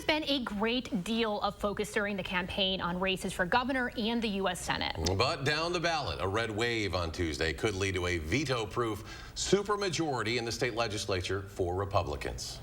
been a great deal of focus during the campaign on races for governor and the U.S. Senate. But down the ballot, a red wave on Tuesday could lead to a veto-proof supermajority in the state legislature for Republicans.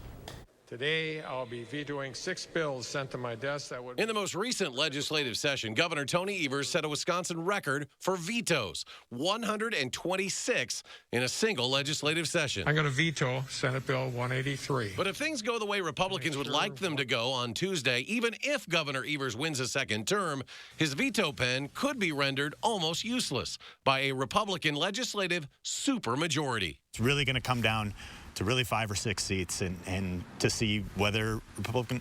Today, I'll be vetoing 6 bills sent to my desk that would... In the most recent legislative session, Governor Tony Evers set a Wisconsin record for vetoes, 126 in a single legislative session. I'm going to veto Senate Bill 183. But if things go the way Republicans would like them to go on Tuesday, even if Governor Evers wins a second term, his veto pen could be rendered almost useless by a Republican legislative supermajority. It's really going to come down to really 5 or 6 seats and to see whether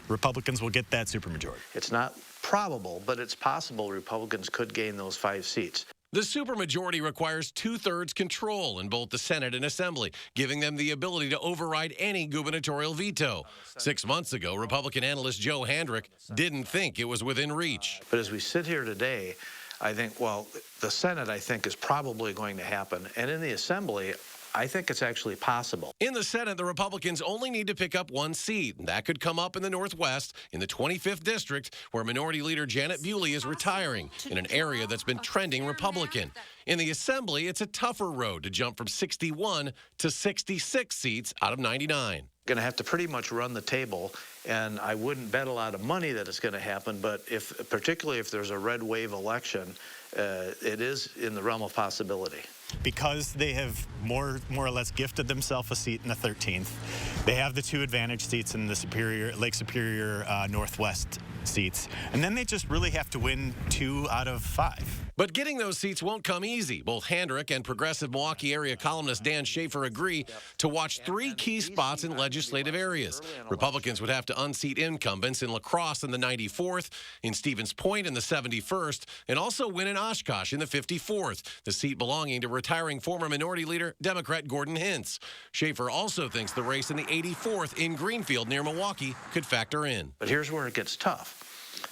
Republicans will get that supermajority. It's not probable, but it's possible Republicans could gain those 5 seats. The supermajority requires 2/3 control in both the Senate and Assembly, giving them the ability to override any gubernatorial veto. 6 months ago, Republican analyst Joe Handrick didn't think it was within reach. But as we sit here today, I think, well, the Senate, I think, is probably going to happen. And in the Assembly, I think it's actually possible. In the Senate, the Republicans only need to pick up 1 seat. That could come up in the Northwest, in the 25th District, where Minority Leader Janet Bewley is retiring, in an area that's been trending Republican. In the Assembly, it's a tougher road to jump from 61 to 66 seats out of 99. Going to have to pretty much run the table, and I wouldn't bet a lot of money that it's going to happen, but particularly if there's a red wave election, it is in the realm of possibility. Because they have more or less gifted themselves a seat in the 13th, they have the 2 advantage seats in the Lake Superior Northwest seats, and then they just really have to win 2 out of 5. But getting those seats won't come easy. Both Handrick and progressive Milwaukee area columnist Dan Schaefer agree to watch 3 key spots in legislative areas. Republicans would have to unseat incumbents in La Crosse in the 94th, in Stevens Point in the 71st, and also win in Oshkosh in the 54th, the seat belonging to retiring former Minority Leader Democrat Gordon Hintz. Schaefer also thinks the race in the 84th in Greenfield near Milwaukee could factor in. But here's where it gets tough,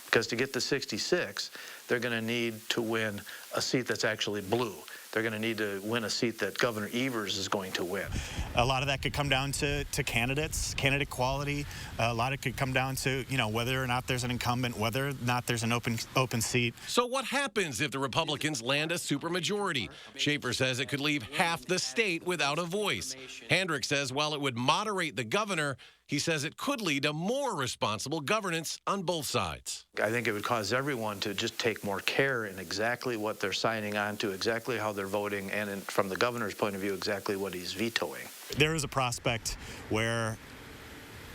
because to get to 66, they're going to need to win a seat that's actually blue. They're going to need to win a seat that Governor Evers is going to win. A lot of that could come down to candidates, candidate quality. A lot of it could come down to, whether or not there's an incumbent, whether or not there's an open seat. So what happens if the Republicans land a supermajority? Schaefer says it could leave half the state without a voice. Handrick says while it would moderate the governor, he says it could lead to more responsible governance on both sides. I think it would cause everyone to just take more care in exactly what they're signing on to, exactly how they're voting, and from the governor's point of view, exactly what he's vetoing. There is a prospect where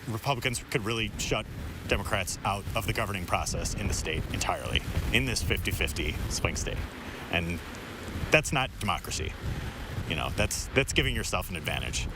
Republicans could really shut Democrats out of the governing process in the state entirely, in this 50-50 swing state. And that's not democracy. That's giving yourself an advantage.